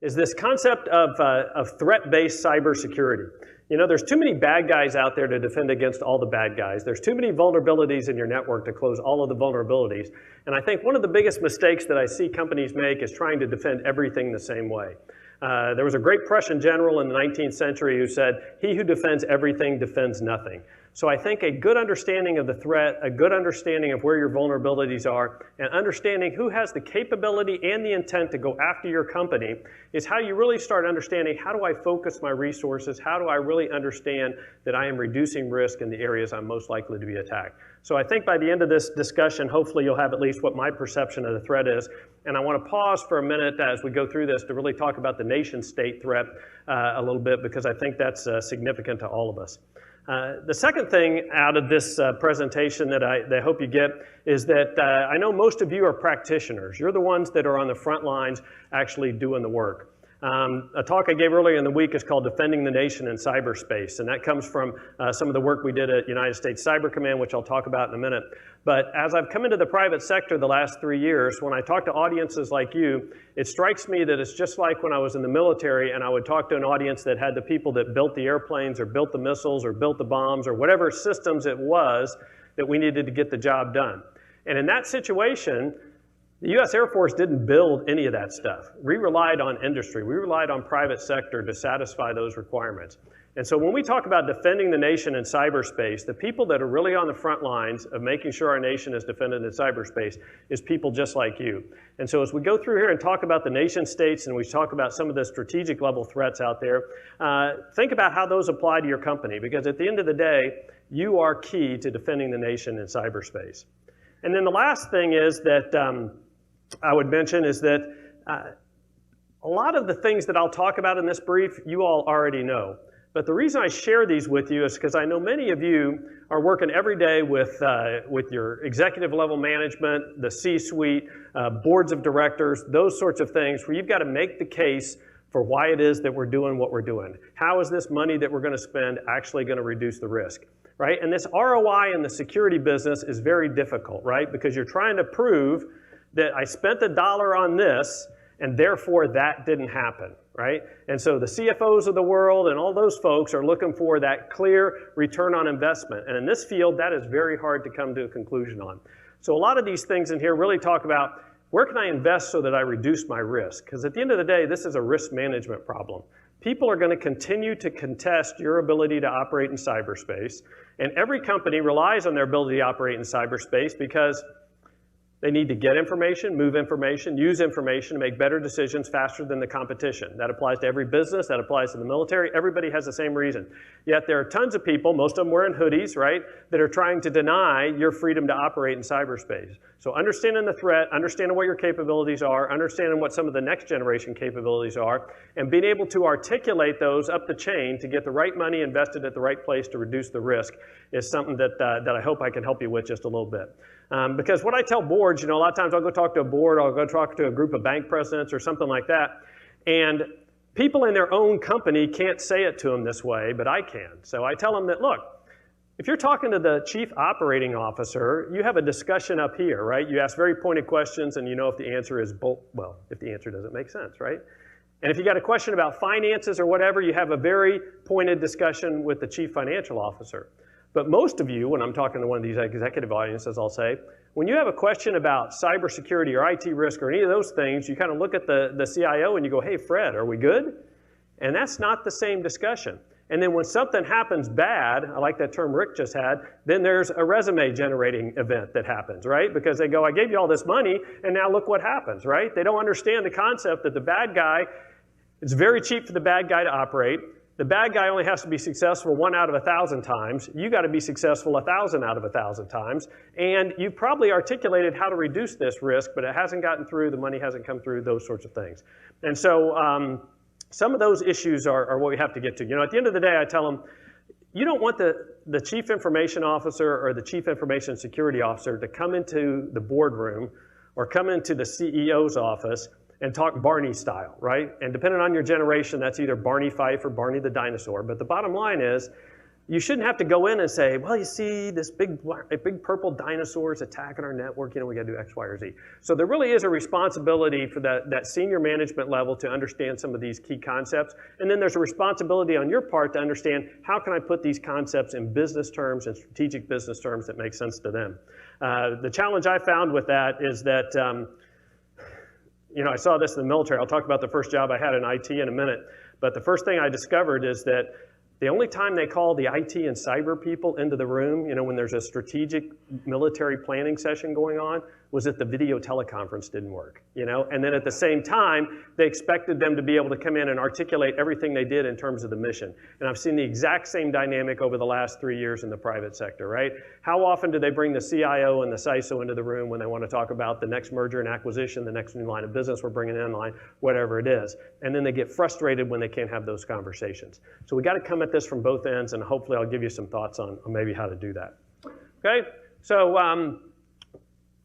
is this concept of threat-based cybersecurity. You know, there's too many bad guys out there to defend against all the bad guys. There's too many vulnerabilities in your network to close all of the vulnerabilities. And I think one of the biggest mistakes that I see companies make is trying to defend everything the same way. There was a great Prussian general in the 19th century who said, "He who defends everything defends nothing." So I think a good understanding of the threat, a good understanding of where your vulnerabilities are, and understanding who has the capability and the intent to go after your company is how you really start understanding, how do I focus my resources? How do I really understand that I am reducing risk in the areas I'm most likely to be attacked? So I think by the end of this discussion, hopefully you'll have at least what my perception of the threat is. And I want to pause for a minute as we go through this to really talk about the nation state threat a little bit, because I think that's significant to all of us. The second thing out of this presentation that I hope you get is that I know most of you are practitioners. You're the ones that are on the front lines actually doing the work. A talk I gave earlier in the week is called Defending the Nation in Cyberspace, and that comes from some of the work we did at U.S Cyber Command, which I'll talk about in a minute. But as I've come into the private sector the last 3 years, when I talk to audiences like you, it strikes me that it's just like when I was in the military and I would talk to an audience that had the people that built the airplanes or built the missiles or built the bombs or whatever systems it was that we needed to get the job done. And in that situation, the U.S. Air Force didn't build any of that stuff. We relied on industry. We relied on private sector to satisfy those requirements. And so when we talk about defending the nation in cyberspace, the people that are really on the front lines of making sure our nation is defended in cyberspace is people just like you. And so as we go through here and talk about the nation states and we talk about some of the strategic level threats out there, think about how those apply to your company, because at the end of the day, you are key to defending the nation in cyberspace. And then the last thing is that I would mention is that a lot of the things that I'll talk about in this brief, you all already know. But the reason I share these with you is because I know many of you are working every day with your executive level management, the C-suite, boards of directors, those sorts of things where you've got to make the case for why it is that we're doing what we're doing. How is this money that we're going to spend actually going to reduce the risk? Right? And this ROI in the security business is very difficult, right? Because you're trying to prove that I spent $1 on this, and therefore that didn't happen, right? And so the CFOs of the world and all those folks are looking for that clear return on investment. And in this field, that is very hard to come to a conclusion on. So a lot of these things in here really talk about where can I invest so that I reduce my risk? Because at the end of the day, this is a risk management problem. People are going to continue to contest your ability to operate in cyberspace, and every company relies on their ability to operate in cyberspace because they need to get information, move information, use information to make better decisions faster than the competition. That applies to every business, that applies to the military. Everybody has the same reason. Yet there are tons of people, most of them wearing hoodies, right, that are trying to deny your freedom to operate in cyberspace. So understanding the threat, understanding what your capabilities are, understanding what some of the next generation capabilities are, and being able to articulate those up the chain to get the right money invested at the right place to reduce the risk is something that I hope I can help you with just a little bit. Because what I tell boards, you know, a lot of times I'll go talk to a board, I'll go talk to a group of bank presidents or something like that, and people in their own company can't say it to them this way, but I can. So I tell them that, look, if you're talking to the chief operating officer, you have a discussion up here, right? You ask very pointed questions and you know if the answer is, well, if the answer doesn't make sense, right? And if you got a question about finances or whatever, you have a very pointed discussion with the chief financial officer. But most of you, when I'm talking to one of these executive audiences, I'll say, when you have a question about cybersecurity or IT risk or any of those things, you kind of look at the CIO and you go, hey, Fred, are we good? And that's not the same discussion. And then when something happens bad, I like that term Rick just had, then there's a resume generating event that happens, right? Because they go, I gave you all this money, and now look what happens, right? They don't understand the concept that the bad guy, it's very cheap for the bad guy to operate. The bad guy only has to be successful 1 out of 1,000 times. You got to be successful 1,000 out of 1,000 times. And you've probably articulated how to reduce this risk, but it hasn't gotten through, the money hasn't come through, those sorts of things. And so some of those issues are what we have to get to. You know, at the end of the day, I tell them, you don't want the chief information officer or the chief information security officer to come into the boardroom or come into the CEO's office and talk Barney style, right? And depending on your generation, that's either Barney Fife or Barney the dinosaur. But the bottom line is, you shouldn't have to go in and say, well, you see this big purple dinosaur is attacking our network, we got to do X, Y, or Z. So there really is a responsibility for that senior management level to understand some of these key concepts. And then there's a responsibility on your part to understand how can I put these concepts in business terms and strategic business terms that make sense to them. The challenge I found with that is that, I saw this in the military. I'll talk about the first job I had in IT in a minute. But the first thing I discovered is that the only time they call the IT and cyber people into the room, when there's a strategic military planning session going on, was that the video teleconference didn't work, And then at the same time, they expected them to be able to come in and articulate everything they did in terms of the mission. And I've seen the exact same dynamic over the last 3 years in the private sector, right? How often do they bring the CIO and the CISO into the room when they want to talk about the next merger and acquisition, the next new line of business we're bringing in line, whatever it is. And then they get frustrated when they can't have those conversations. So we got to come at this from both ends, and hopefully I'll give you some thoughts on maybe how to do that. Okay, so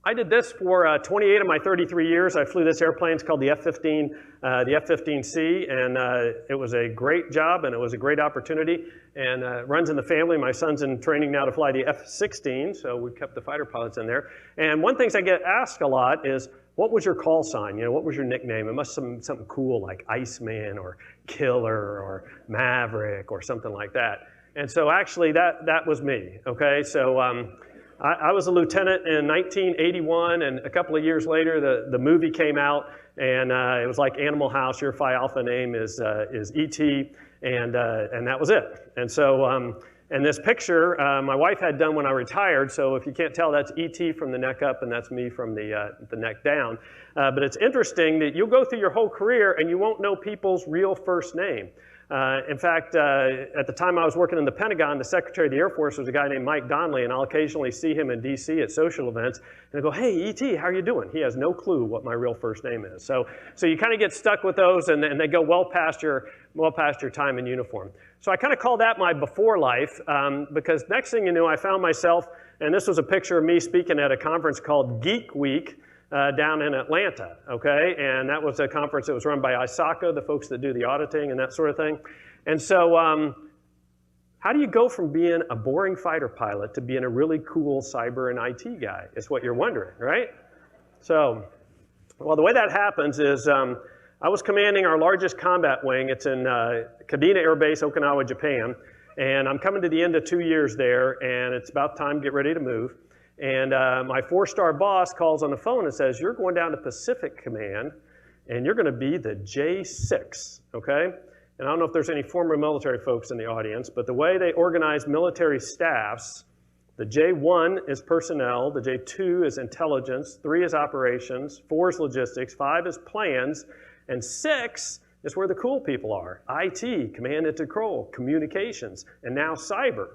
I did this for 28 of my 33 years. I flew this airplane. It's called the F-15, the F-15C, and it was a great job, and it was a great opportunity, and runs in the family. My son's in training now to fly the F-16, so we kept the fighter pilots in there. And one thing I get asked a lot is, what was your call sign? What was your nickname? It must be something cool like Iceman or Killer or Maverick or something like that. And so actually that was me, okay? So I was a lieutenant in 1981, and a couple of years later, the movie came out, and it was like Animal House. Your Phi Alpha name is E.T., and that was it. And so, and this picture, my wife had done when I retired, so if you can't tell, that's E.T. from the neck up, and that's me from the neck down. But it's interesting that you'll go through your whole career, and you won't know people's real first name. In fact, at the time I was working in the Pentagon, the Secretary of the Air Force was a guy named Mike Donnelly, and I'll occasionally see him in D.C. at social events, and I go, hey, E.T., how are you doing? He has no clue what my real first name is. So you kind of get stuck with those, and they go well past your time in uniform. So I kind of call that my before life, because next thing you knew, I found myself, and this was a picture of me speaking at a conference called Geek Week, down in Atlanta, okay? And that was a conference that was run by ISACA, the folks that do the auditing and that sort of thing. And so how do you go from being a boring fighter pilot to being a really cool cyber and IT guy is what you're wondering, right? So, well, the way that happens is I was commanding our largest combat wing. It's in Kadena Air Base, Okinawa, Japan. And I'm coming to the end of 2 years there, and it's about time to get ready to move. And my 4-star boss calls on the phone and says, you're going down to Pacific Command, and you're going to be the J6, okay? And I don't know if there's any former military folks in the audience, but the way they organize military staffs, the J1 is personnel, the J2 is intelligence, 3 is operations, 4 is logistics, 5 is plans, and 6 is where the cool people are. IT, command and control, communications, and now cyber.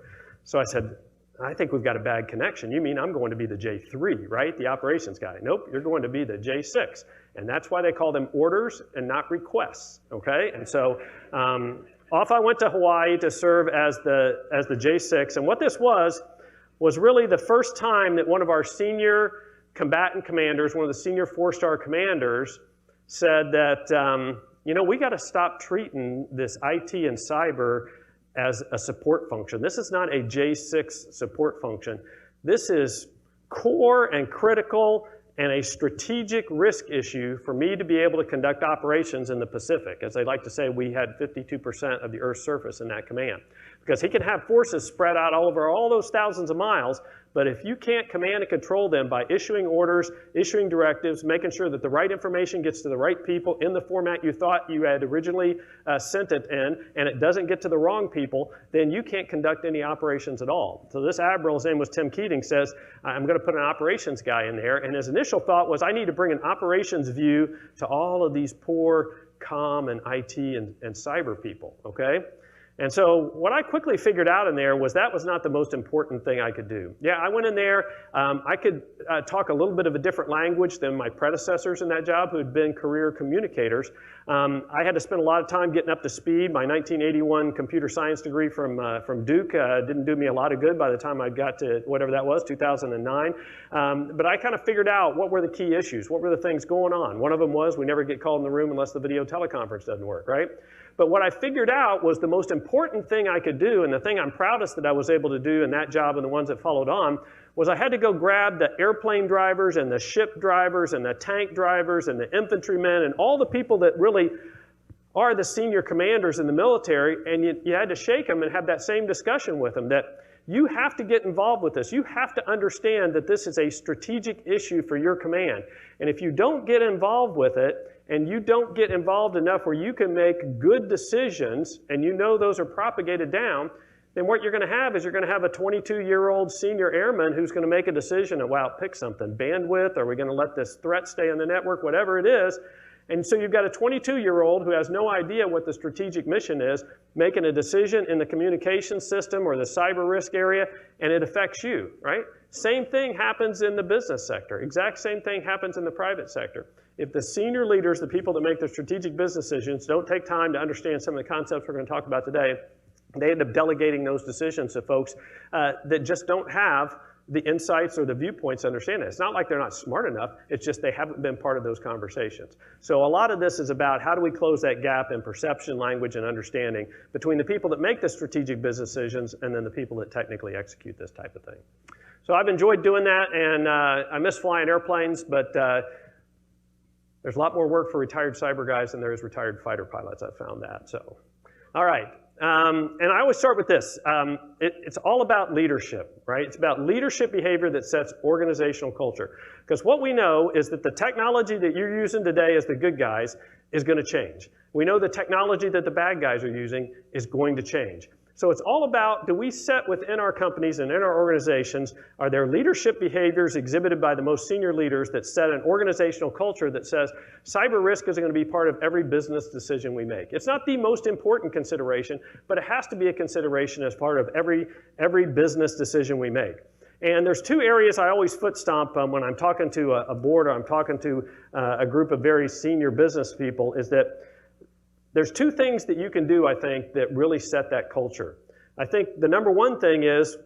So I said, I think we've got a bad connection. You mean I'm going to be the J3, right? The operations guy. Nope, you're going to be the J6. And that's why they call them orders and not requests, okay? And so off I went to Hawaii to serve as the J6. And what this was really the first time that one of our senior combatant commanders, one of the senior 4-star commanders, said that, we got to stop treating this IT and cyber as a support function. This is not a J6 support function. This is core and critical and a strategic risk issue for me to be able to conduct operations in the Pacific. As they like to say, we had 52% of the Earth's surface in that command. Because he can have forces spread out all over all those thousands of miles, but if you can't command and control them by issuing orders, issuing directives, making sure that the right information gets to the right people in the format you thought you had originally sent it in, and it doesn't get to the wrong people, then you can't conduct any operations at all. So this admiral, his name was Tim Keating, says, I'm going to put an operations guy in there, and his initial thought was, I need to bring an operations view to all of these poor comm and IT and cyber people, okay? And so what I quickly figured out in there was that was not the most important thing I could do. Yeah, I went in there. I could talk a little bit of a different language than my predecessors in that job who had been career communicators. I had to spend a lot of time getting up to speed. My 1981 computer science degree from Duke didn't do me a lot of good by the time I got to whatever that was, 2009. But I kind of figured out what were the key issues, what were the things going on. One of them was we never get called in the room unless the video teleconference doesn't work, right? But what I figured out was the most important thing I could do, and the thing I'm proudest that I was able to do in that job and the ones that followed on, was I had to go grab the airplane drivers and the ship drivers and the tank drivers and the infantrymen and all the people that really are the senior commanders in the military, and you had to shake them and have that same discussion with them, that you have to get involved with this. You have to understand that this is a strategic issue for your command. And if you don't get involved with it, and you don't get involved enough where you can make good decisions, and you know those are propagated down, then what you're going to have is you're going to have a 22-year-old senior airman who's going to make a decision of, wow, pick something, bandwidth, are we going to let this threat stay on the network, whatever it is. And so you've got a 22-year-old who has no idea what the strategic mission is, making a decision in the communication system or the cyber risk area, and it affects you, right? Same thing happens in the business sector. Exact same thing happens in the private sector. If the senior leaders, the people that make the strategic business decisions, don't take time to understand some of the concepts we're going to talk about today, they end up delegating those decisions to folks that just don't have the insights or the viewpoints to understand it. It's not like they're not smart enough, it's just they haven't been part of those conversations. So a lot of this is about how do we close that gap in perception, language, and understanding between the people that make the strategic business decisions and then the people that technically execute this type of thing. So I've enjoyed doing that, and I miss flying airplanes, but there's a lot more work for retired cyber guys than there is retired fighter pilots. I've found that. So, all right. And I always start with this. It's all about leadership, right? It's about leadership behavior that sets organizational culture. Because what we know is that the technology that you're using today as the good guys is going to change. We know the technology that the bad guys are using is going to change. So it's all about, do we set within our companies and in our organizations, are there leadership behaviors exhibited by the most senior leaders that set an organizational culture that says cyber risk is going to be part of every business decision we make? It's not the most important consideration, but it has to be a consideration as part of every business decision we make. And there's two areas I always foot stomp when I'm talking to a board or I'm talking to a group of very senior business people, is that there's two things that you can do, I think, that really set that culture. I think the number one thing is,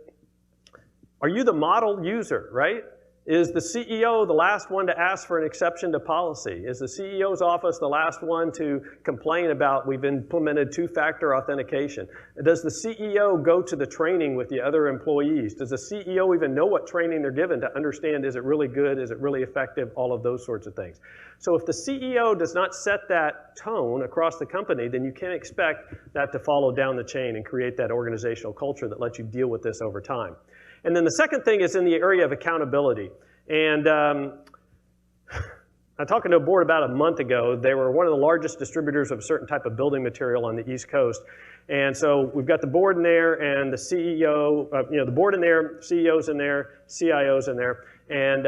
are you the model user, right? Is the CEO the last one to ask for an exception to policy? Is the CEO's office the last one to complain about we've implemented two-factor authentication? Does the CEO go to the training with the other employees? Does the CEO even know what training they're given to understand, is it really good, is it really effective, all of those sorts of things. So if the CEO does not set that tone across the company, then you can't expect that to follow down the chain and create that organizational culture that lets you deal with this over time. And then the second thing is in the area of accountability. And I was talking to a board about a month ago. They were one of the largest distributors of a certain type of building material on the East Coast. And so we've got the board in there and the CEO, the board in there, CEO's in there, CIO's in there. And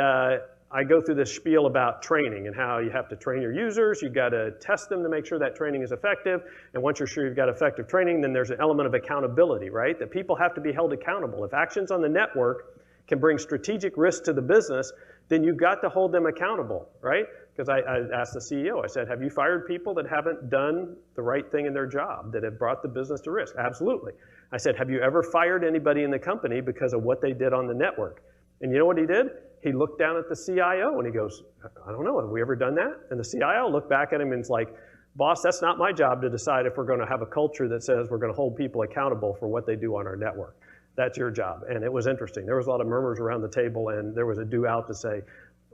I go through this spiel about training and how you have to train your users, you've got to test them to make sure that training is effective, and once you're sure you've got effective training, then there's an element of accountability, right? That people have to be held accountable. If actions on the network can bring strategic risk to the business, then you've got to hold them accountable, right? Because I asked the CEO, I said, have you fired people that haven't done the right thing in their job, that have brought the business to risk? Absolutely. I said, have you ever fired anybody in the company because of what they did on the network? And you know what he did? He looked down at the CIO and he goes, I don't know, have we ever done that? And the CIO looked back at him and is like, boss, that's not my job to decide if we're going to have a culture that says we're going to hold people accountable for what they do on our network. That's your job. And it was interesting. There was a lot of murmurs around the table, and there was a due out to say,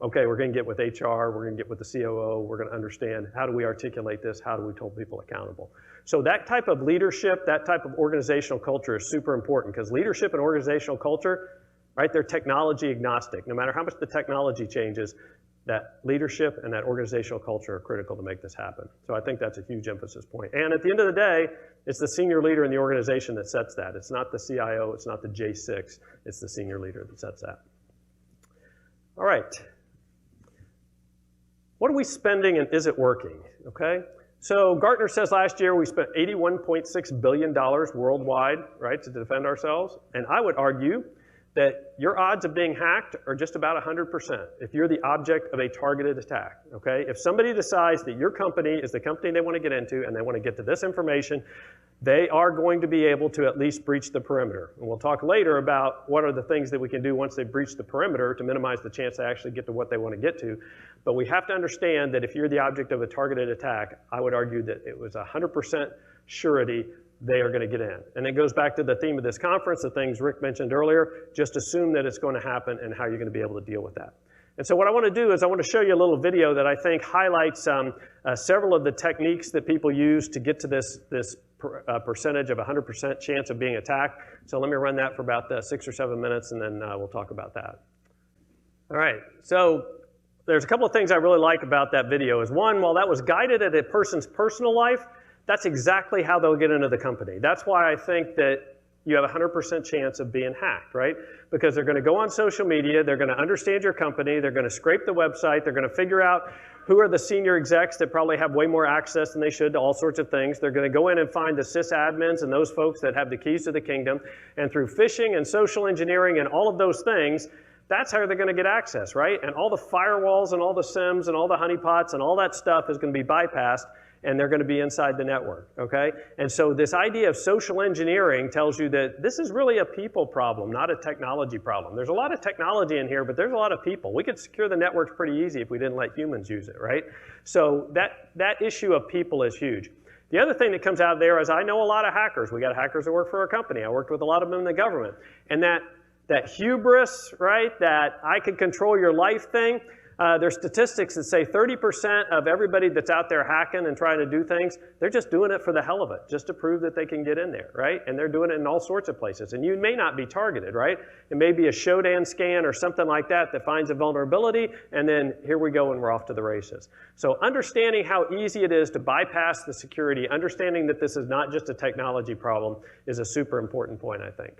okay, we're going to get with HR, we're going to get with the COO, we're going to understand how do we articulate this, how do we hold people accountable. So that type of leadership, that type of organizational culture is super important, because leadership and organizational culture, right, they're technology agnostic. No matter how much the technology changes, that leadership and that organizational culture are critical to make this happen. So I think that's a huge emphasis point. And at the end of the day, it's the senior leader in the organization that sets that. It's not the CIO, it's not the J6, it's the senior leader that sets that. All right. What are we spending and is it working? Okay. So Gartner says last year we spent $81.6 billion worldwide, right, to defend ourselves. And I would argue that your odds of being hacked are just about 100% if you're the object of a targeted attack, okay? If somebody decides that your company is the company they want to get into and they want to get to this information, they are going to be able to at least breach the perimeter. And we'll talk later about what are the things that we can do once they breach the perimeter to minimize the chance they actually get to what they want to get to. But we have to understand that if you're the object of a targeted attack, I would argue that it was 100% surety they are going to get in. And it goes back to the theme of this conference, the things Rick mentioned earlier. Just assume that it's going to happen and how you're going to be able to deal with that. And so what I want to do is I want to show you a little video that I think highlights several of the techniques that people use to get to this percentage of 100% chance of being attacked. So let me run that for about 6 or 7 minutes, and then we'll talk about that. All right, so there's a couple of things I really like about that video. Is one, while that was guided at a person's personal life, that's exactly how they'll get into the company. That's why I think that you have a 100% chance of being hacked, right? Because they're going to go on social media, they're going to understand your company, they're going to scrape the website, they're going to figure out who are the senior execs that probably have way more access than they should to all sorts of things. They're going to go in and find the sysadmins and those folks that have the keys to the kingdom. And through phishing and social engineering and all of those things, that's how they're going to get access, right? And all the firewalls and all the SIMs and all the honeypots and all that stuff is going to be bypassed, and they're going to be inside the network, okay? And so this idea of social engineering tells you that this is really a people problem, not a technology problem. There's a lot of technology in here, but there's a lot of people. We could secure the networks pretty easy if we didn't let humans use it, right? So that issue of people is huge. The other thing that comes out of there is I know a lot of hackers. We got hackers that work for our company. I worked with a lot of them in the government. And that hubris, right, that I could control your life thing, there's statistics that say 30% of everybody that's out there hacking and trying to do things, they're just doing it for the hell of it, just to prove that they can get in there, right? And they're doing it in all sorts of places. And you may not be targeted, right? It may be a Shodan scan or something like that finds a vulnerability, and then here we go and we're off to the races. So understanding how easy it is to bypass the security, understanding that this is not just a technology problem is a super important point, I think.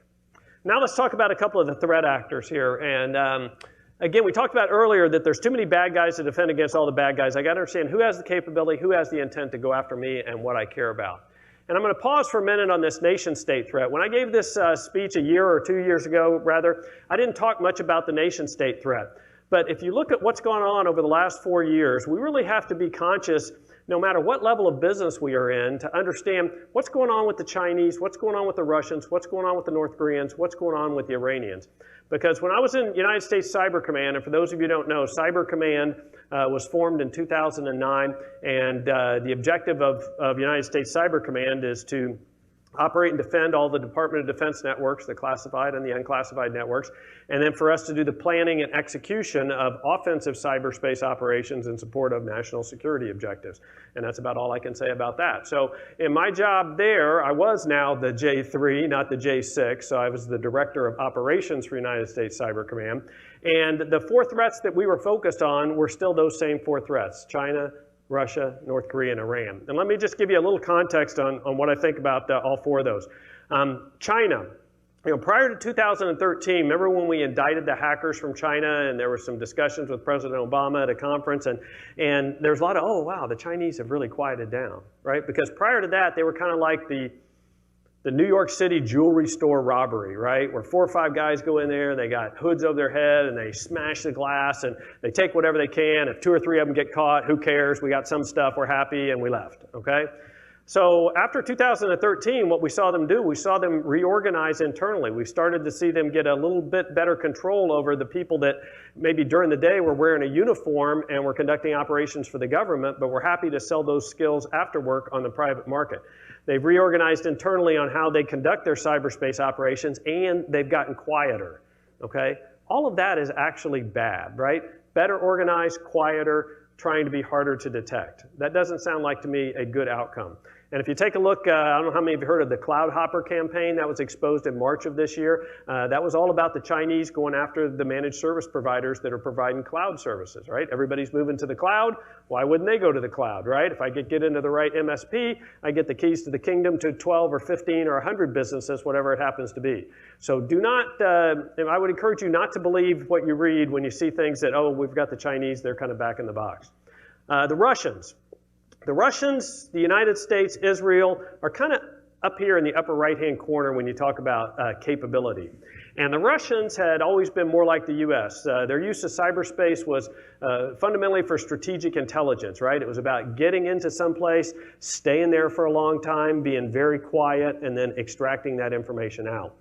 Now let's talk about a couple of the threat actors here. And again, we talked about earlier that there's too many bad guys to defend against all the bad guys. I got to understand who has the capability, who has the intent to go after me, and what I care about. And I'm going to pause for a minute on this nation-state threat. When I gave this speech a year or 2 years ago, rather, I didn't talk much about the nation-state threat. But if you look at what's gone on over the last 4 years, we really have to be conscious, no matter what level of business we are in, to understand what's going on with the Chinese, what's going on with the Russians, what's going on with the North Koreans, what's going on with the Iranians. Because when I was in United States Cyber Command, and for those of you who don't know, Cyber Command was formed in 2009, and the objective of United States Cyber Command is to operate and defend all the Department of Defense networks, the classified and the unclassified networks, and then for us to do the planning and execution of offensive cyberspace operations in support of national security objectives. And that's about all I can say about that. So in my job there, I was now the J3, not the J6, so I was the Director of Operations for United States Cyber Command. And the 4 threats that we were focused on were still those same 4 threats: China, Russia, North Korea, and Iran. And let me just give you a little context on what I think about all 4 of those. China. Prior to 2013, remember when we indicted the hackers from China, and there were some discussions with President Obama at a conference, and there's a lot of, oh wow, the Chinese have really quieted down, right? Because prior to that, they were kind of like the New York City jewelry store robbery, right? Where 4 or 5 guys go in there, they got hoods over their head, and they smash the glass, and they take whatever they can. If 2 or 3 of them get caught, who cares? We got some stuff, we're happy, and we left, okay? So after 2013, what we saw them do, we saw them reorganize internally. We started to see them get a little bit better control over the people that maybe during the day were wearing a uniform and were conducting operations for the government, but we're happy to sell those skills after work on the private market. They've reorganized internally on how they conduct their cyberspace operations, and they've gotten quieter, okay? All of that is actually bad, right? Better organized, quieter, trying to be harder to detect. That doesn't sound like to me a good outcome. And if you take a look, I don't know how many of you heard of the Cloud Hopper campaign that was exposed in March of this year. That was all about the Chinese going after the managed service providers that are providing cloud services, right? Everybody's moving to the cloud. Why wouldn't they go to the cloud, right? If I get into the right MSP, I get the keys to the kingdom to 12 or 15 or 100 businesses, whatever it happens to be. So do not, and I would encourage you not to believe what you read when you see things that, oh, we've got the Chinese, they're kind of back in the box. The Russians. The Russians, the United States, Israel are kind of up here in the upper right-hand corner when you talk about capability. And the Russians had always been more like the U.S. Their use of cyberspace was fundamentally for strategic intelligence, right? It was about getting into some place, staying there for a long time, being very quiet, and then extracting that information out.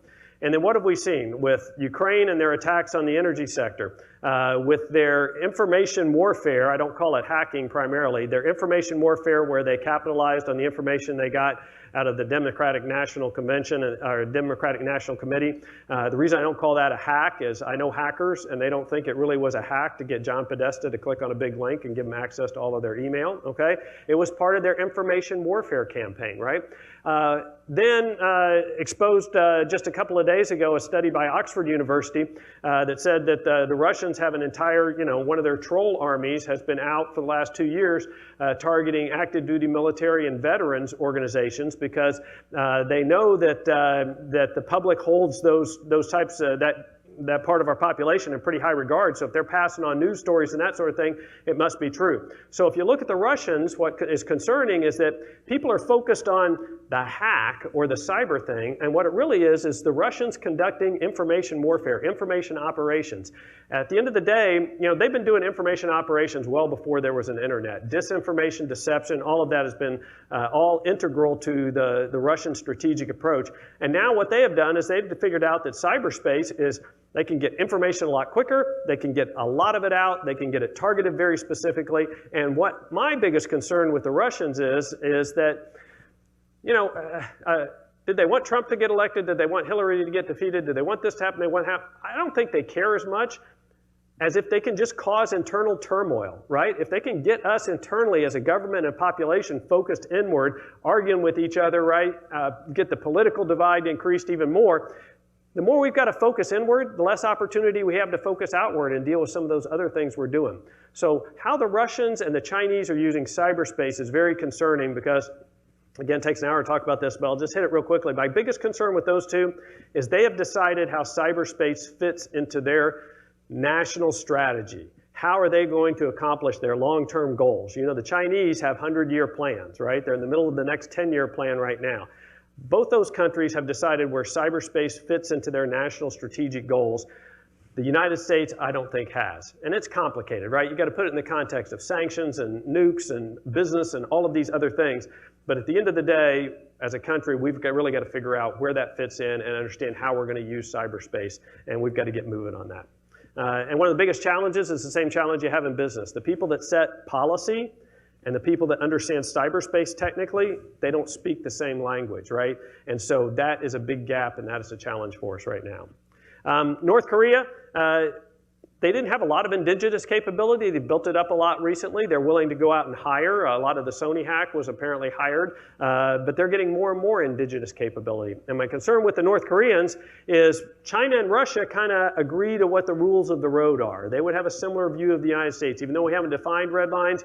And then what have we seen with Ukraine and their attacks on the energy sector? with their information warfare. I don't call it hacking primarily. Their information warfare, where they capitalized on the information they got out of the Democratic National Convention or Democratic National Committee. The reason I don't call that a hack is I know hackers, and they don't think it really was a hack to get John Podesta to click on a big link and give them access to all of their email, okay? It was part of their information warfare campaign, right? Then exposed just a couple of days ago a study by Oxford University that said that the Russians have an entire, one of their troll armies has been out for the last 2 years targeting active duty military and veterans organizations because they know that that the public holds those types that part of our population in pretty high regard. So if they're passing on news stories and that sort of thing, it must be true. So if you look at the Russians, what is concerning is that people are focused on the hack or the cyber thing, and what it really is the Russians conducting information warfare, information operations. At the end of the day, they've been doing information operations well before there was an internet. Disinformation, deception, all of that has been all integral to the Russian strategic approach. And now what they have done is they've figured out that cyberspace is they can get information a lot quicker, they can get a lot of it out, they can get it targeted very specifically. And what my biggest concern with the Russians is that, did they want Trump to get elected? Did they want Hillary to get defeated? Did they want this to happen? I don't think they care as much as if they can just cause internal turmoil, right? If they can get us internally as a government and population focused inward, arguing with each other, right? Get the political divide increased even more. The more we've got to focus inward, the less opportunity we have to focus outward and deal with some of those other things we're doing. So how the Russians and the Chinese are using cyberspace is very concerning because, again, it takes an hour to talk about this, but I'll just hit it real quickly. My biggest concern with those two is they have decided how cyberspace fits into their national strategy. How are they going to accomplish their long-term goals? The Chinese have 100-year plans, right? They're in the middle of the next 10-year plan right now. Both those countries have decided where cyberspace fits into their national strategic goals. The United States, I don't think, has. And it's complicated, right? You've got to put it in the context of sanctions and nukes and business and all of these other things. But at the end of the day, as a country, we've really got to figure out where that fits in and understand how we're going to use cyberspace. And we've got to get moving on that. And one of the biggest challenges is the same challenge you have in business. The people that set policy and the people that understand cyberspace technically, they don't speak the same language, right? And so that is a big gap, and that is a challenge for us right now. North Korea, they didn't have a lot of indigenous capability. They built it up a lot recently. They're willing to go out and hire. A lot of the Sony hack was apparently hired, but they're getting more and more indigenous capability. And my concern with the North Koreans is China and Russia kind of agree to what the rules of the road are. They would have a similar view of the United States. Even though we haven't defined red lines,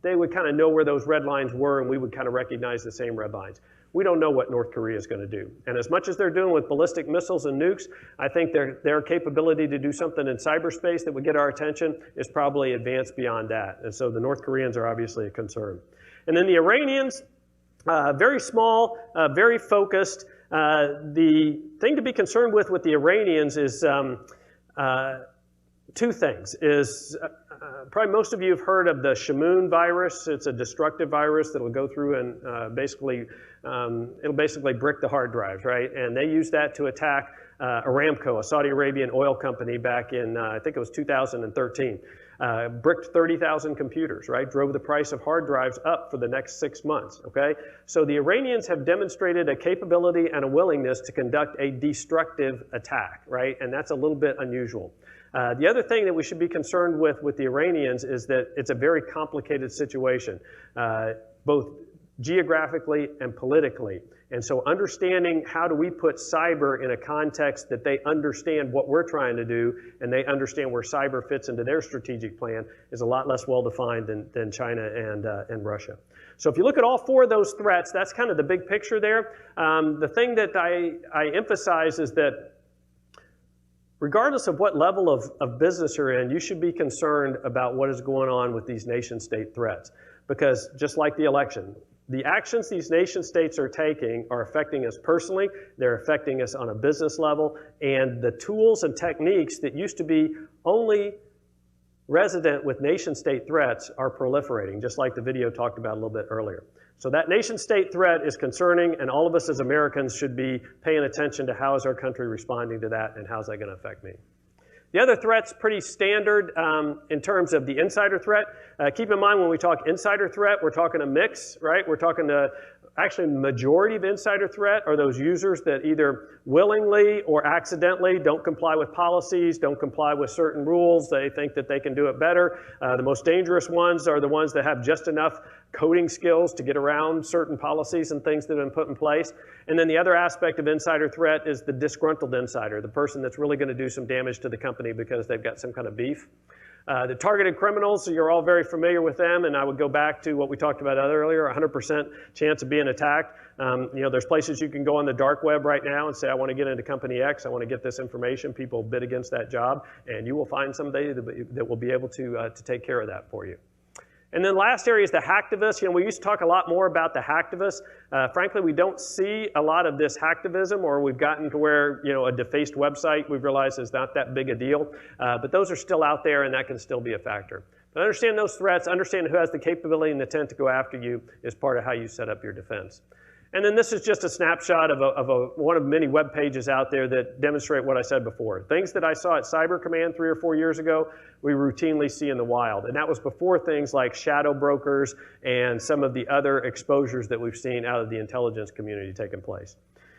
they would kind of know where those red lines were, and we would kind of recognize the same red lines. We don't know what North Korea is going to do. And as much as they're doing with ballistic missiles and nukes, I think their capability to do something in cyberspace that would get our attention is probably advanced beyond that. And so the North Koreans are obviously a concern. And then the Iranians, very small, very focused. The thing to be concerned with the Iranians is two things. Probably most of you have heard of the Shamoon virus. It's a destructive virus that will go through and it'll basically brick the hard drives, right? And they used that to attack Aramco, a Saudi Arabian oil company, back in, I think it was 2013. Bricked 30,000 computers, right? Drove the price of hard drives up for the next 6 months, okay? So the Iranians have demonstrated a capability and a willingness to conduct a destructive attack, right? And that's a little bit unusual. The other thing that we should be concerned with the Iranians is that it's a very complicated situation, both geographically and politically. And so understanding how do we put cyber in a context that they understand what we're trying to do and they understand where cyber fits into their strategic plan is a lot less well-defined than China and Russia. So if you look at all four of those threats, that's kind of the big picture there. The thing that I emphasize is that regardless of what level of business you're in, you should be concerned about what is going on with these nation-state threats. Because just like the election, the actions these nation-states are taking are affecting us personally, they're affecting us on a business level, and the tools and techniques that used to be only resident with nation-state threats are proliferating, just like the video talked about a little bit earlier. So that nation-state threat is concerning, and all of us as Americans should be paying attention to how is our country responding to that and how's that going to affect me. The other threat's pretty standard in terms of the insider threat. Keep in mind when we talk insider threat, we're talking a mix, right? We're talking to actually the majority of insider threat are those users that either willingly or accidentally don't comply with policies, don't comply with certain rules. They think that they can do it better. The most dangerous ones are the ones that have just enough coding skills to get around certain policies and things that have been put in place. And then the other aspect of insider threat is the disgruntled insider, the person that's really going to do some damage to the company because they've got some kind of beef. The targeted criminals, you're all very familiar with them, and I would go back to what we talked about earlier, 100% chance of being attacked. There's places you can go on the dark web right now and say, I want to get into company X, I want to get this information. People bid against that job, and you will find somebody that will be able to take care of that for you. And then last area is the hacktivists. We used to talk a lot more about the hacktivists. Frankly, we don't see a lot of this hacktivism, or we've gotten to where, a defaced website we've realized is not that big a deal. But those are still out there, and that can still be a factor. But understand those threats, understand who has the capability and intent to go after you is part of how you set up your defense. And then this is just a snapshot of one of many web pages out there that demonstrate what I said before. Things that I saw at Cyber Command 3 or 4 years ago, we routinely see in the wild. And that was before things like shadow brokers and some of the other exposures that we've seen out of the intelligence community taking place.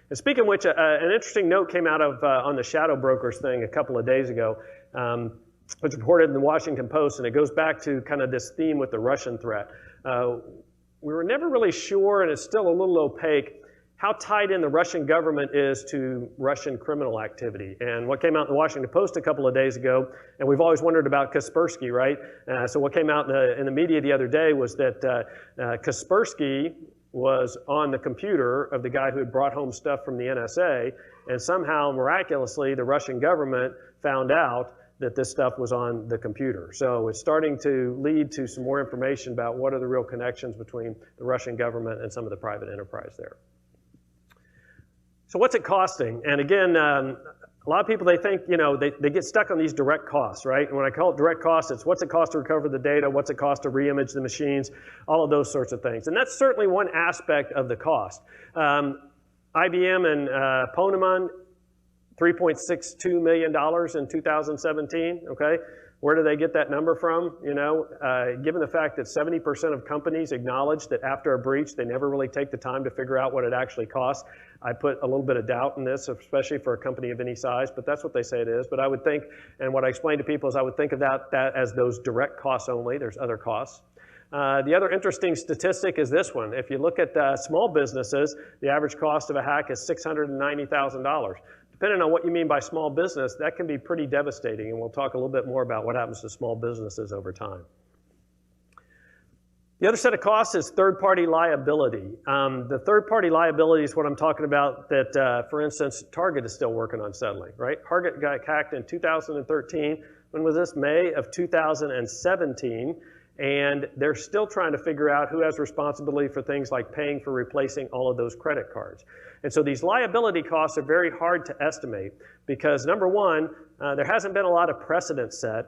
And speaking of which, an interesting note came out of on the shadow brokers thing a couple of days ago, which was reported in the Washington Post, and it goes back to kind of this theme with the Russian threat. We were never really sure, and it's still a little opaque, how tied in the Russian government is to Russian criminal activity. And what came out in the Washington Post a couple of days ago, and we've always wondered about Kaspersky, right? So what came out in the media the other day was that Kaspersky was on the computer of the guy who had brought home stuff from the NSA, and somehow, miraculously, the Russian government found out that this stuff was on the computer. So it's starting to lead to some more information about what are the real connections between the Russian government and some of the private enterprise there. So what's it costing? And again, a lot of people, they think, they get stuck on these direct costs, right? And when I call it direct costs, it's what's it cost to recover the data, what's it cost to reimage the machines, all of those sorts of things. And that's certainly one aspect of the cost. IBM and Ponemon, $3.62 million in 2017, okay? Where do they get that number from? Given the fact that 70% of companies acknowledge that after a breach, they never really take the time to figure out what it actually costs. I put a little bit of doubt in this, especially for a company of any size, but that's what they say it is. But I would think, and what I explain to people is I would think of that as those direct costs only. There's other costs. The other interesting statistic is this one. If you look at small businesses, the average cost of a hack is $690,000. Depending on what you mean by small business, that can be pretty devastating, and we'll talk a little bit more about what happens to small businesses over time. The other set of costs is third-party liability. The third-party liability is what I'm talking about that, for instance, Target is still working on settling, right? Target got hacked in 2013. When was this? May of 2017. And they're still trying to figure out who has responsibility for things like paying for replacing all of those credit cards. And so these liability costs are very hard to estimate because, number one, there hasn't been a lot of precedent set.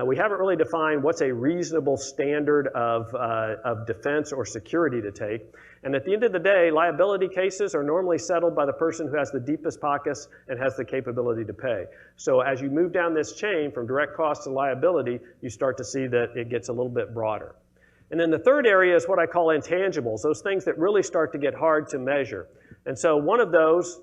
We haven't really defined what's a reasonable standard of defense or security to take. And at the end of the day, liability cases are normally settled by the person who has the deepest pockets and has the capability to pay. So as you move down this chain from direct cost to liability, you start to see that it gets a little bit broader. And then the third area is what I call intangibles, those things that really start to get hard to measure. And so one of those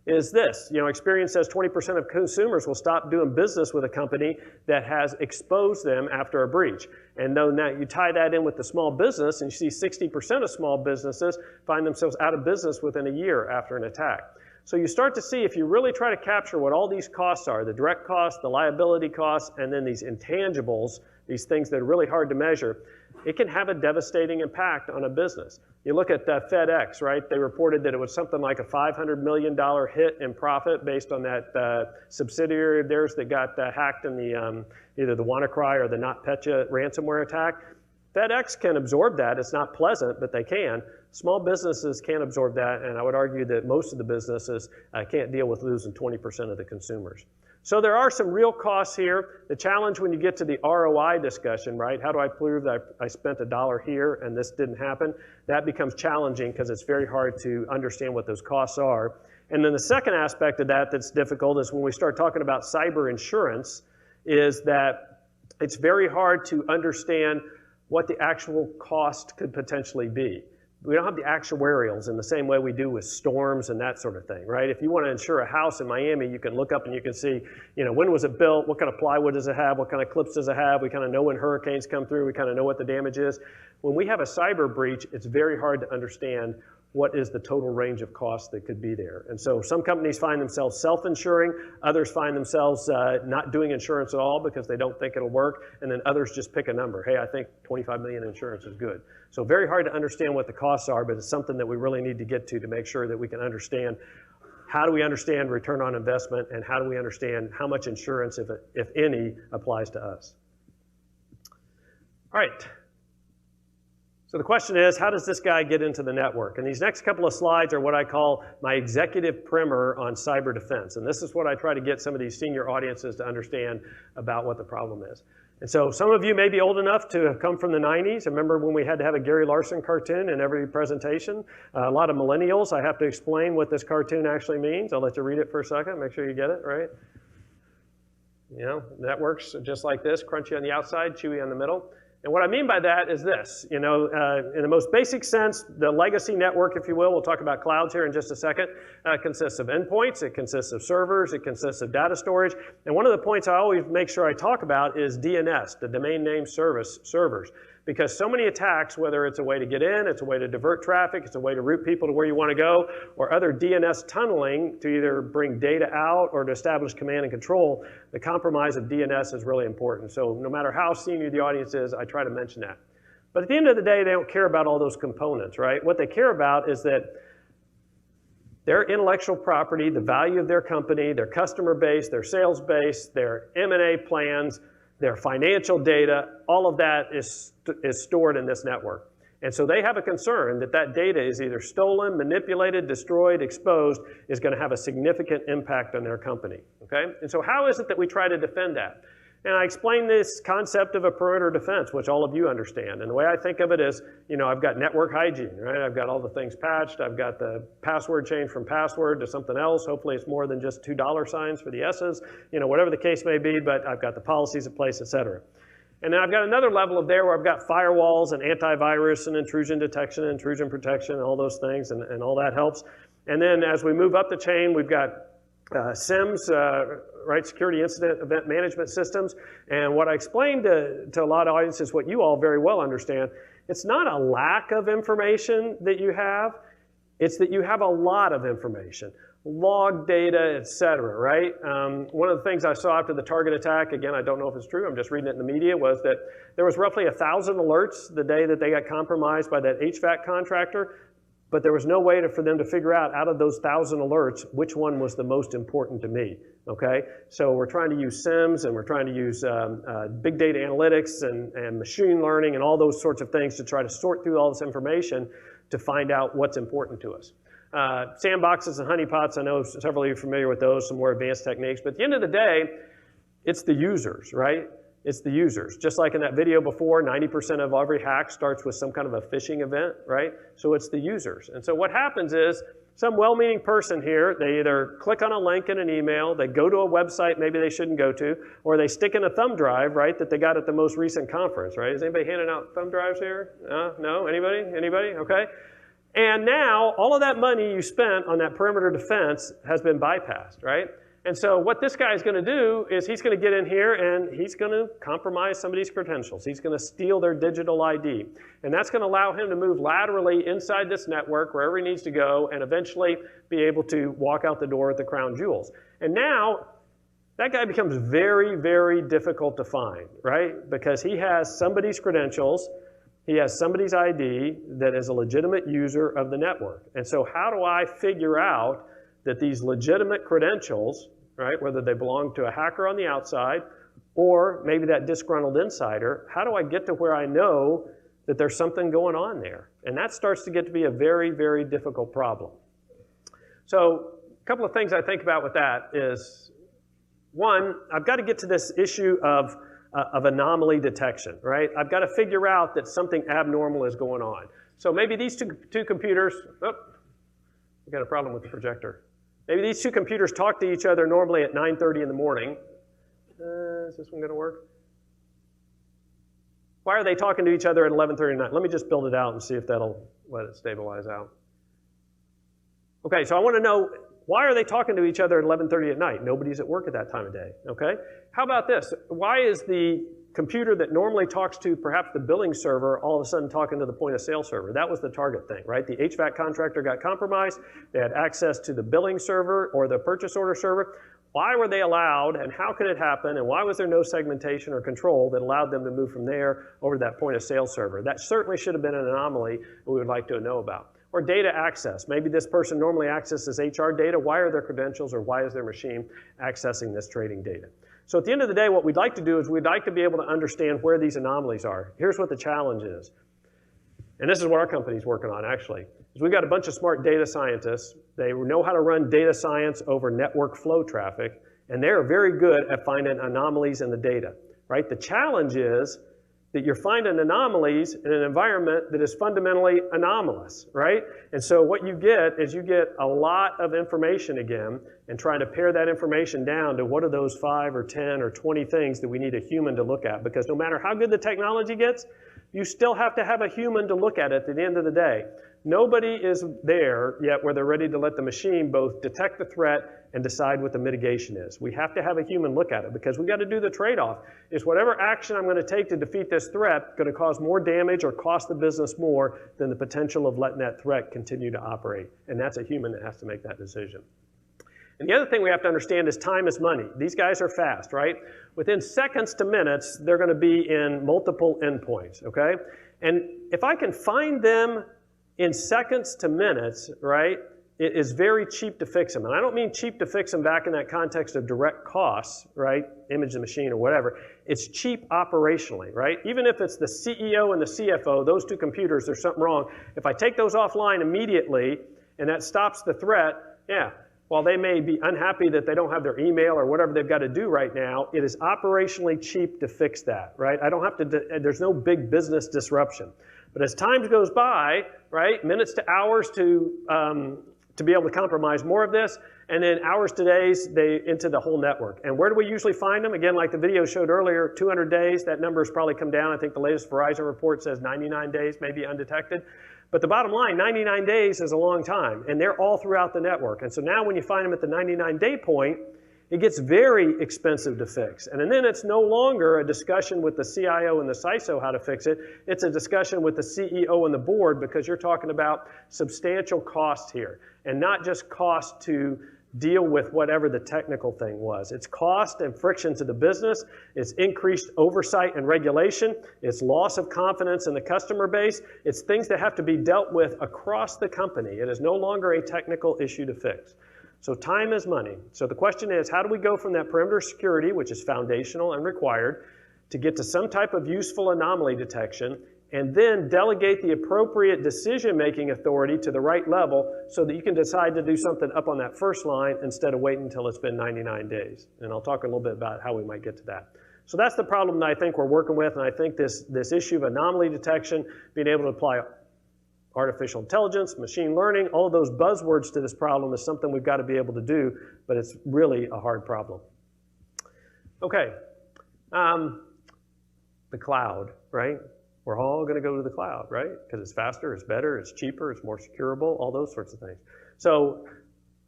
is this. Experience says 20% of consumers will stop doing business with a company that has exposed them after a breach. And though now you tie that in with the small business, and you see 60% of small businesses find themselves out of business within a year after an attack. So you start to see, if you really try to capture what all these costs are, the direct costs, the liability costs, and then these intangibles, these things that are really hard to measure, it can have a devastating impact on a business. You look at FedEx, right? They reported that it was something like a $500 million hit in profit based on that subsidiary of theirs that got hacked in the either the WannaCry or the NotPetya ransomware attack. FedEx can absorb that. It's not pleasant, but they can. Small businesses can't absorb that, and I would argue that most of the businesses can't deal with losing 20% of the consumers. So there are some real costs here. The challenge when you get to the ROI discussion, right? How do I prove that I spent $1 here and this didn't happen? That becomes challenging because it's very hard to understand what those costs are. And then the second aspect of that that's difficult is when we start talking about cyber insurance, is that it's very hard to understand what the actual cost could potentially be. We don't have the actuarials in the same way we do with storms and that sort of thing, right? If you want to insure a house in Miami, you can look up and you can see, when was it built, what kind of plywood does it have, what kind of clips does it have, we kind of know when hurricanes come through, we kind of know what the damage is. When we have a cyber breach, it's very hard to understand what is the total range of costs that could be there. And so some companies find themselves self-insuring, others find themselves not doing insurance at all because they don't think it'll work, and then others just pick a number. Hey, I think 25 million insurance is good. So very hard to understand what the costs are, but it's something that we really need to get to make sure that we can understand how do we understand return on investment, and how do we understand how much insurance, if any, applies to us. All right. So the question is, how does this guy get into the network? And these next couple of slides are what I call my executive primer on cyber defense. And this is what I try to get some of these senior audiences to understand about what the problem is. And so some of you may be old enough to have come from the 90s. Remember when we had to have a Gary Larson cartoon in every presentation? A lot of millennials, I have to explain what this cartoon actually means. I'll let you read it for a second, make sure you get it, right? Networks just like this, crunchy on the outside, chewy on the middle. And what I mean by that is this, in the most basic sense, the legacy network, if you will, we'll talk about clouds here in just a second, consists of endpoints, it consists of servers, it consists of data storage. And one of the points I always make sure I talk about is DNS, the domain name service servers. Because so many attacks, whether it's a way to get in, it's a way to divert traffic, it's a way to route people to where you want to go, or other DNS tunneling to either bring data out or to establish command and control, the compromise of DNS is really important. So no matter how senior the audience is, I try to mention that. But at the end of the day, they don't care about all those components, right? What they care about is that their intellectual property, the value of their company, their customer base, their sales base, their M&A plans, their financial data, all of that is stored in this network. And so they have a concern that that data is either stolen, manipulated, destroyed, exposed, is going to have a significant impact on their company, okay? And so how is it that we try to defend that? And I explain this concept of a perimeter defense, which all of you understand. And the way I think of it is, I've got network hygiene, right? I've got all the things patched. I've got the password changed from password to something else. Hopefully it's more than just $2 signs for the S's, whatever the case may be, but I've got the policies in place, et cetera. And then I've got another level of there where I've got firewalls and antivirus and intrusion detection and intrusion protection and all those things, and all that helps. And then as we move up the chain, we've got SIMs, right, Security Incident Event Management Systems. And what I explained to a lot of audiences, what you all very well understand, it's not a lack of information that you have, it's that you have a lot of information. Log data, et cetera, right? One of the things I saw after the Target attack, again, I don't know if it's true, I'm just reading it in the media, was that there was roughly 1,000 alerts the day that they got compromised by that HVAC contractor, but there was no way for them to figure out of those 1,000 alerts, which one was the most important to me, okay? So we're trying to use SIMs, and we're trying to use big data analytics and machine learning and all those sorts of things to try to sort through all this information to find out what's important to us. Sandboxes and honeypots, I know several of you are familiar with those, some more advanced techniques, but at the end of the day, it's the users, right? It's the users. Just like in that video before, 90% of every hack starts with some kind of a phishing event, right? So it's the users. And so what happens is some well-meaning person here, they either click on a link in an email, they go to a website maybe they shouldn't go to, or they stick in a thumb drive, right, that they got at the most recent conference, right? Is anybody handing out thumb drives here? No? Anybody? Anybody? Okay. And now all of that money you spent on that perimeter defense has been bypassed, right? And so what this guy is going to do is he's going to get in here and he's going to compromise somebody's credentials. He's going to steal their digital ID. And that's going to allow him to move laterally inside this network wherever he needs to go and eventually be able to walk out the door with the crown jewels. And now that guy becomes very, very difficult to find, right? Because he has somebody's credentials, he has somebody's ID that is a legitimate user of the network. And so how do I figure out that these legitimate credentials, right, whether they belong to a hacker on the outside or maybe that disgruntled insider, how do I get to where I know that there's something going on there? And that starts to get to be a very, very difficult problem. So a couple of things I think about with that is, one, I've got to get to this issue of anomaly detection, right? I've got to figure out that something abnormal is going on. So maybe these two computers, oh, we got a problem with the projector. Maybe these two computers talk to each other normally at 9:30 in the morning. Is this one going to work? Why are they talking to each other at 11:30 at night? Let me just build it out and see if that'll let it stabilize out. Okay, so I want to know, why are they talking to each other at 11:30 at night? Nobody's at work at that time of day, okay? How about this? Why is the computer that normally talks to perhaps the billing server all of a sudden talking to the point of sale server? That was the target thing, right? The HVAC contractor got compromised. They had access to the billing server or the purchase order server. Why were they allowed, and how could it happen, and why was there no segmentation or control that allowed them to move from there over to that point of sale server? That certainly should have been an anomaly that we would like to know about. Or data access. Maybe this person normally accesses HR data. Why are their credentials or why is their machine accessing this trading data? So at the end of the day, what we'd like to do is we'd like to be able to understand where these anomalies are. Here's what the challenge is. And this is what our company's working on, actually. Is we've got a bunch of smart data scientists. They know how to run data science over network flow traffic, and they're very good at finding anomalies in the data, right? The challenge is that you're finding anomalies in an environment that is fundamentally anomalous, right? And so what you get is you get a lot of information again and trying to pare that information down to what are those 5 or 10 or 20 things that we need a human to look at, because no matter how good the technology gets, you still have to have a human to look at it at the end of the day. Nobody is there yet where they're ready to let the machine both detect the threat and decide what the mitigation is. We have to have a human look at it because we got to do the trade-off. Is whatever action I'm going to take to defeat this threat going to cause more damage or cost the business more than the potential of letting that threat continue to operate? And that's a human that has to make that decision. And the other thing we have to understand is time is money. These guys are fast, right? Within seconds to minutes, they're going to be in multiple endpoints, okay? And if I can find them in seconds to minutes, right, it is very cheap to fix them. And I don't mean cheap to fix them back in that context of direct costs, right, image the machine or whatever. It's cheap operationally, right? Even if it's the CEO and the CFO, those two computers, there's something wrong. If I take those offline immediately and that stops the threat, yeah, while they may be unhappy that they don't have their email or whatever they've got to do right now, it is operationally cheap to fix that, right? I don't have to, there's no big business disruption. But as time goes by, right, minutes to hours to be able to compromise more of this, and then hours to days into the whole network. And where do we usually find them? Again, like the video showed earlier, 200 days, that number has probably come down. I think the latest Verizon report says 99 days, maybe undetected. But the bottom line, 99 days is a long time, and they're all throughout the network. And so now when you find them at the 99-day point, it gets very expensive to fix. And then it's no longer a discussion with the CIO and the CISO how to fix it. It's a discussion with the CEO and the board, because you're talking about substantial cost here. And not just cost to deal with whatever the technical thing was. It's cost and friction to the business. It's increased oversight and regulation. It's loss of confidence in the customer base. It's things that have to be dealt with across the company. It is no longer a technical issue to fix. So time is money. So the question is, how do we go from that perimeter security, which is foundational and required, to get to some type of useful anomaly detection, and then delegate the appropriate decision-making authority to the right level so that you can decide to do something up on that first line instead of waiting until it's been 99 days. And I'll talk a little bit about how we might get to that. So that's the problem that I think we're working with, and I think this issue of anomaly detection, being able to apply artificial intelligence, machine learning, all of those buzzwords to this problem is something we've got to be able to do, but it's really a hard problem. Okay, the cloud, right? We're all going to go to the cloud, right? Because it's faster, it's better, it's cheaper, it's more securable, all those sorts of things. So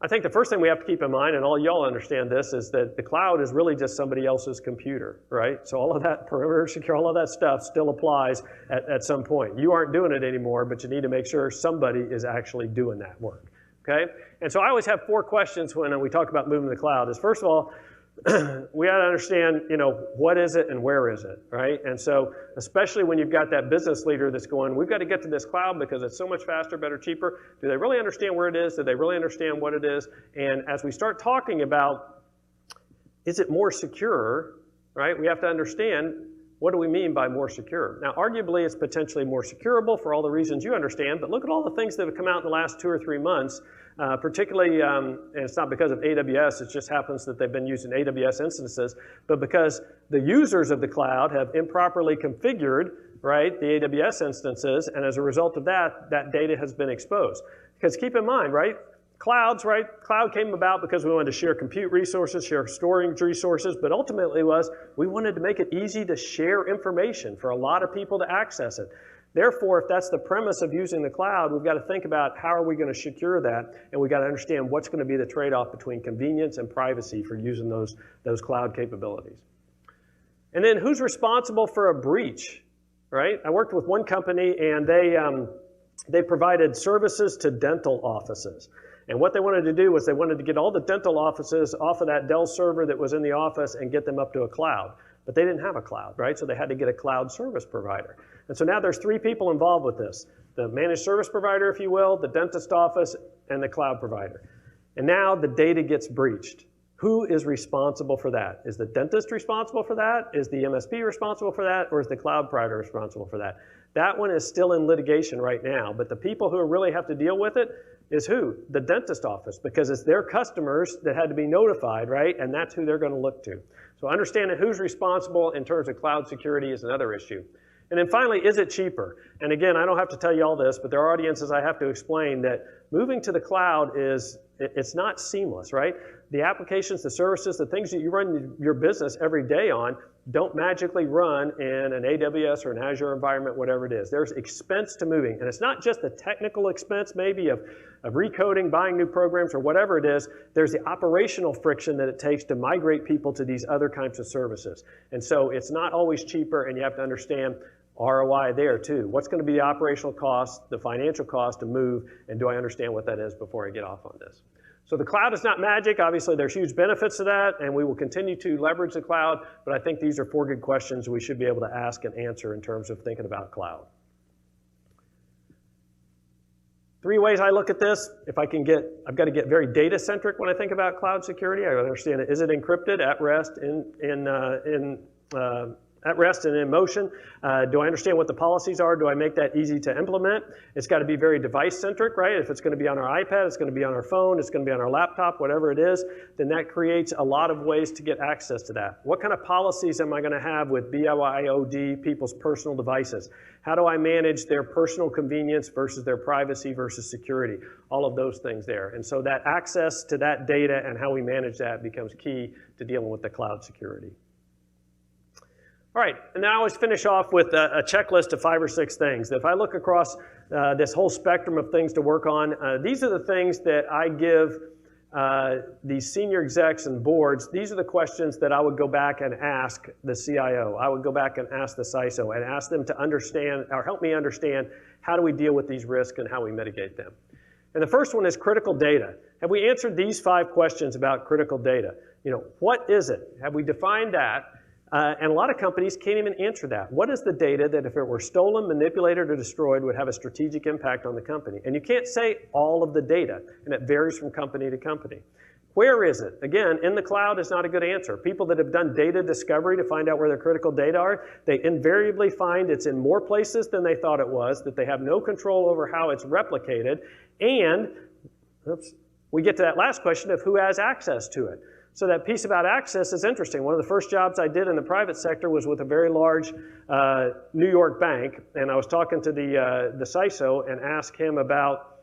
I think the first thing we have to keep in mind, and all y'all understand this, is that the cloud is really just somebody else's computer, right? So all of that perimeter secure, all of that stuff still applies at some point. You aren't doing it anymore, but you need to make sure somebody is actually doing that work, okay? And so I always have 4 questions when we talk about moving to the cloud. Is first of all, we got to understand, you know, what is it and where is it, right? And so especially when you've got that business leader that's going, we've got to get to this cloud because it's so much faster, better, cheaper. Do they really understand where it is? Do they really understand what it is? And as we start talking about, is it more secure, right? We have to understand, what do we mean by more secure? Now, arguably, it's potentially more securable for all the reasons you understand, but look at all the things that have come out in the last 2 or 3 months. Particularly, and it's not because of AWS, it just happens that they've been using AWS instances, but because the users of the cloud have improperly configured, right, the AWS instances, and as a result of that, that data has been exposed. Because keep in mind, right, Clouds, right? Cloud came about because we wanted to share compute resources, share storage resources, but ultimately we wanted to make it easy to share information for a lot of people to access it. Therefore, if that's the premise of using the cloud, we've got to think about how are we going to secure that, and we've got to understand what's going to be the trade-off between convenience and privacy for using those cloud capabilities. And then who's responsible for a breach, right? I worked with one company, and they provided services to dental offices. And what they wanted to do was they wanted to get all the dental offices off of that Dell server that was in the office and get them up to a cloud. But they didn't have a cloud, right? So they had to get a cloud service provider. And so now there's 3 people involved with this. The managed service provider, if you will, the dentist office, and the cloud provider. And now the data gets breached. Who is responsible for that? Is the dentist responsible for that? Is the MSP responsible for that? Or is the cloud provider responsible for that? That one is still in litigation right now, but the people who really have to deal with it is who? The dentist office, because it's their customers that had to be notified, right? And that's who they're going to look to. So understanding who's responsible in terms of cloud security is another issue. And then finally, is it cheaper? And again, I don't have to tell you all this, but there are audiences I have to explain that moving to the cloud it's not seamless, right? The applications, the services, the things that you run your business every day on don't magically run in an AWS or an Azure environment, whatever it is. There's expense to moving. And it's not just the technical expense maybe of recoding, buying new programs, or whatever it is. There's the operational friction that it takes to migrate people to these other kinds of services. And so it's not always cheaper, and you have to understand ROI there too. What's going to be the operational cost, the financial cost to move, and do I understand what that is before I get off on this? So the cloud is not magic. Obviously, there's huge benefits to that, and we will continue to leverage the cloud, but I think these are 4 good questions we should be able to ask and answer in terms of thinking about cloud. 3 ways I look at this. I've got to get very data-centric when I think about cloud security. I understand, is it encrypted, at rest, at rest and in motion? Do I understand what the policies are? Do I make that easy to implement? It's got to be very device-centric, right? If it's going to be on our iPad, it's going to be on our phone, it's going to be on our laptop, whatever it is, then that creates a lot of ways to get access to that. What kind of policies am I going to have with BYOD, people's personal devices? How do I manage their personal convenience versus their privacy versus security? All of those things there. And so that access to that data and how we manage that becomes key to dealing with the cloud security. All right, and now I always finish off with a checklist of 5 or 6 things. If I look across this whole spectrum of things to work on, these are the things that I give these senior execs and boards. These are the questions that I would go back and ask the CIO. I would go back and ask the CISO and ask them to understand, or help me understand, how do we deal with these risks and how we mitigate them. And the first one is critical data. Have we answered these 5 questions about critical data? You know, what is it? Have we defined that? And a lot of companies can't even answer that. What is the data that if it were stolen, manipulated, or destroyed would have a strategic impact on the company? And you can't say all of the data, and it varies from company to company. Where is it? Again, in the cloud is not a good answer. People that have done data discovery to find out where their critical data are, they invariably find it's in more places than they thought it was, that they have no control over how it's replicated, and we get to that last question of who has access to it. So that piece about access is interesting. One of the first jobs I did in the private sector was with a very large New York bank, and I was talking to the CISO and asked him about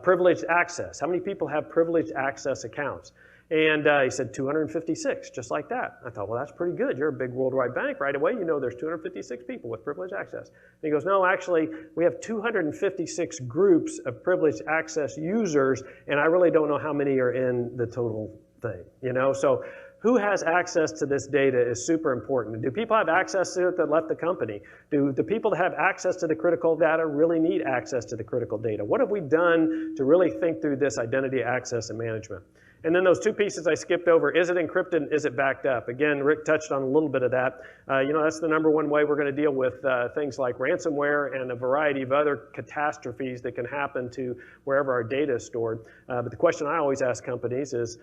privileged access. How many people have privileged access accounts? And he said 256, just like that. I thought, well, that's pretty good. You're a big worldwide bank. Right away, you know there's 256 people with privileged access. And he goes, no, actually, we have 256 groups of privileged access users, and I really don't know how many are in the total thing, you know? So who has access to this data is super important. Do people have access to it that left the company? Do the people that have access to the critical data really need access to the critical data? What have we done to really think through this identity access and management? And then those 2 pieces I skipped over, is it encrypted and is it backed up? Again, Rick touched on a little bit of that. You know, that's the #1 way we're going to deal with things like ransomware and a variety of other catastrophes that can happen to wherever our data is stored. But the question I always ask companies is,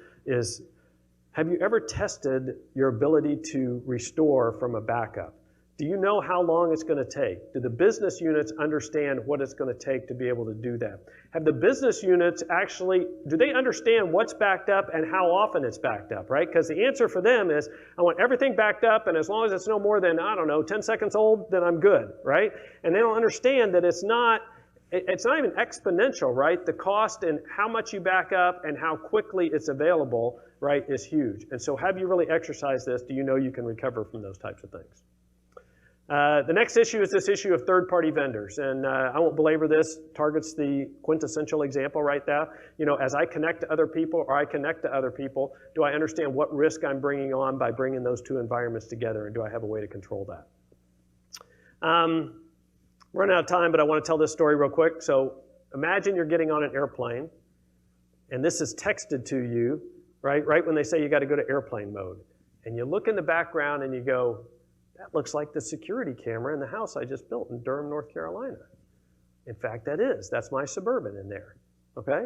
have you ever tested your ability to restore from a backup? Do you know how long it's going to take? Do the business units understand what it's going to take to be able to do that? Have the business units actually, do they understand what's backed up and how often it's backed up, right? Because the answer for them is, I want everything backed up, and as long as it's no more than, I don't know, 10 seconds old, then I'm good, right? And they don't understand that it's not it's not even exponential, right? The cost and how much you back up and how quickly it's available, right, is huge. And so have you really exercised this? Do you know you can recover from those types of things? The next issue is this issue of third-party vendors, and I won't belabor this. Target's the quintessential example right now. You know, as I connect to other people or I connect to other people, do I understand what risk I'm bringing on by bringing those two environments together, and do I have a way to control that? We're running out of time, but I want to tell this story real quick. So imagine you're getting on an airplane, and this is texted to you, right when they say you got to go to airplane mode. And you look in the background and you go, that looks like the security camera in the house I just built in Durham, North Carolina. In fact, that is. That's my Suburban in there, okay?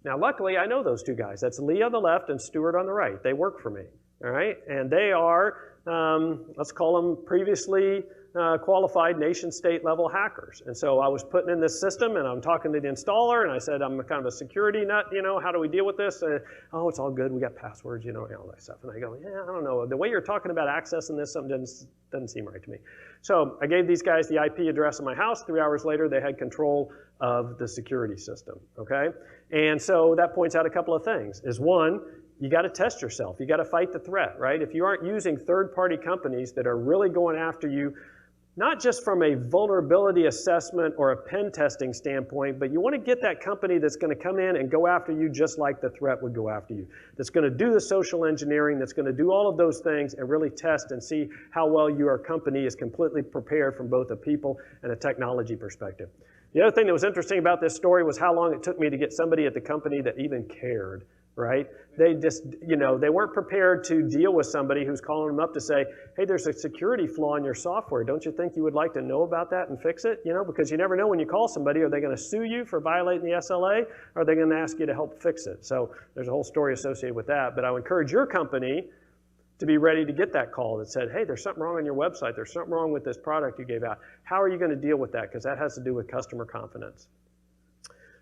Now, luckily, I know those two guys. That's Lee on the left and Stuart on the right. They work for me, all right? And they are, let's call them previously qualified nation-state level hackers. And so I was putting in this system, and I'm talking to the installer, and I said, I'm kind of a security nut, you know, how do we deal with this? Oh, it's all good, we got passwords, you know, and all that stuff. And I go, yeah, I don't know. The way you're talking about accessing this, something doesn't seem right to me. So I gave these guys the IP address of my house. 3 hours later, they had control of the security system, okay? And so that points out a couple of things. Is one, you got to test yourself. You got to fight the threat, right? If you aren't using third-party companies that are really going after you, not just from a vulnerability assessment or a pen testing standpoint, but you want to get that company that's going to come in and go after you just like the threat would go after you. That's going to do the social engineering, that's going to do all of those things and really test and see how well your company is completely prepared from both a people and a technology perspective. The other thing that was interesting about this story was how long it took me to get somebody at the company that even cared, right? They just, you know, they weren't prepared to deal with somebody who's calling them up to say, hey, there's a security flaw in your software. Don't you think you would like to know about that and fix it? You know, because you never know when you call somebody, are they going to sue you for violating the SLA? Or are they going to ask you to help fix it? So there's a whole story associated with that. But I would encourage your company to be ready to get that call that said, hey, there's something wrong on your website. There's something wrong with this product you gave out. How are you going to deal with that? Because that has to do with customer confidence.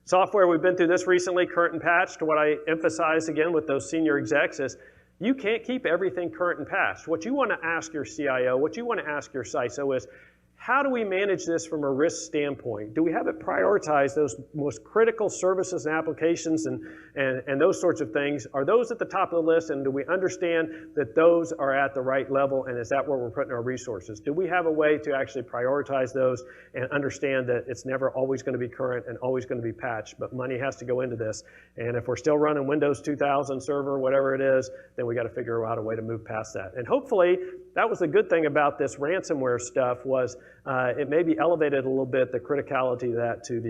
Software, we've been through this recently, current and patched. What I emphasize again with those senior execs is you can't keep everything current and patched. What you want to ask your CIO, what you want to ask your CISO is, how do we manage this from a risk standpoint? Do we have it prioritize those most critical services and applications and those sorts of things? Are those at the top of the list, and do we understand that those are at the right level, and is that where we're putting our resources? Do we have a way to actually prioritize those and understand that it's never always going to be current and always going to be patched, but money has to go into this? And if we're still running Windows 2000 server, whatever it is, then we got to figure out a way to move past that. And hopefully, that was the good thing about this ransomware stuff was it maybe elevated a little bit the criticality of that to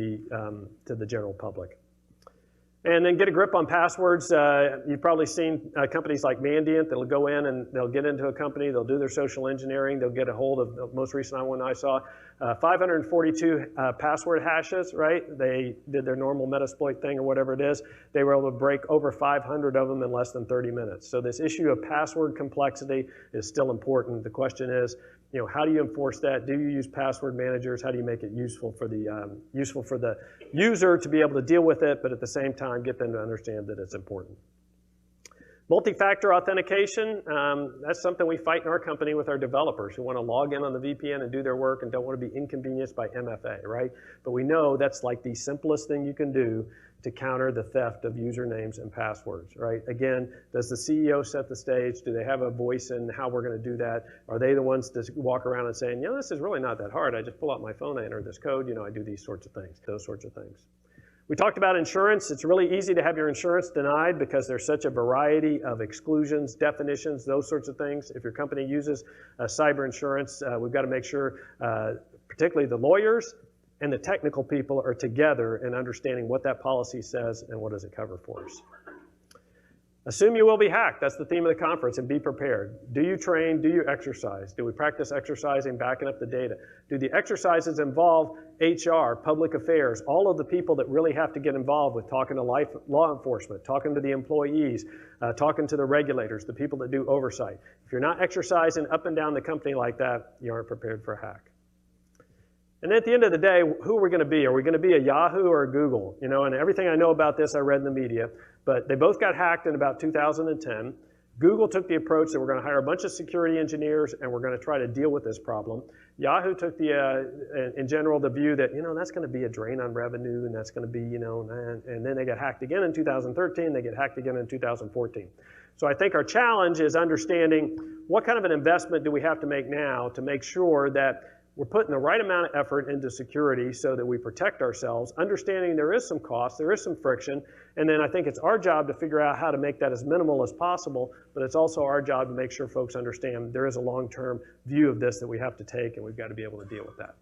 the general public. And then get a grip on passwords. You've probably seen companies like Mandiant that'll go in and they'll get into a company, they'll do their social engineering, they'll get a hold of the most recent one I saw, 542 password hashes, right? They did their normal Metasploit thing or whatever it is. They were able to break over 500 of them in less than 30 minutes. So this issue of password complexity is still important. The question is, you know, how do you enforce that? Do you use password managers? How do you make it useful for the user to be able to deal with it, but at the same time get them to understand that it's important? Multi-factor authentication, that's something we fight in our company with our developers who want to log in on the VPN and do their work and don't want to be inconvenienced by MFA, right? But we know that's like the simplest thing you can do to counter the theft of usernames and passwords, right? Again, does the CEO set the stage? Do they have a voice in how we're going to do that? Are they the ones to walk around and saying, you know, this is really not that hard. I just pull out my phone, I enter this code, you know, I do these sorts of things, those sorts of things. We talked about insurance. It's really easy to have your insurance denied because there's such a variety of exclusions, definitions, those sorts of things. If your company uses cyber insurance, we've got to make sure, particularly the lawyers and the technical people are together in understanding what that policy says and what does it cover for us. Assume you will be hacked. That's the theme of the conference, and be prepared. Do you train? Do you exercise? Do we practice exercising, backing up the data? Do the exercises involve HR, public affairs, all of the people that really have to get involved with talking to law enforcement, talking to the employees, talking to the regulators, the people that do oversight? If you're not exercising up and down the company like that, you aren't prepared for a hack. And at the end of the day, who are we going to be? Are we going to be a Yahoo or a Google? You know, and everything I know about this I read in the media, but they both got hacked in about 2010. Google took the approach that we're going to hire a bunch of security engineers and we're going to try to deal with this problem. Yahoo took in general, the view that, that's going to be a drain on revenue, and that's going to be, and then they get hacked again in 2013, they get hacked again in 2014. So I think our challenge is understanding what kind of an investment do we have to make now to make sure that we're putting the right amount of effort into security so that we protect ourselves, understanding there is some cost, there is some friction, and then I think it's our job to figure out how to make that as minimal as possible, but it's also our job to make sure folks understand there is a long-term view of this that we have to take, and we've got to be able to deal with that.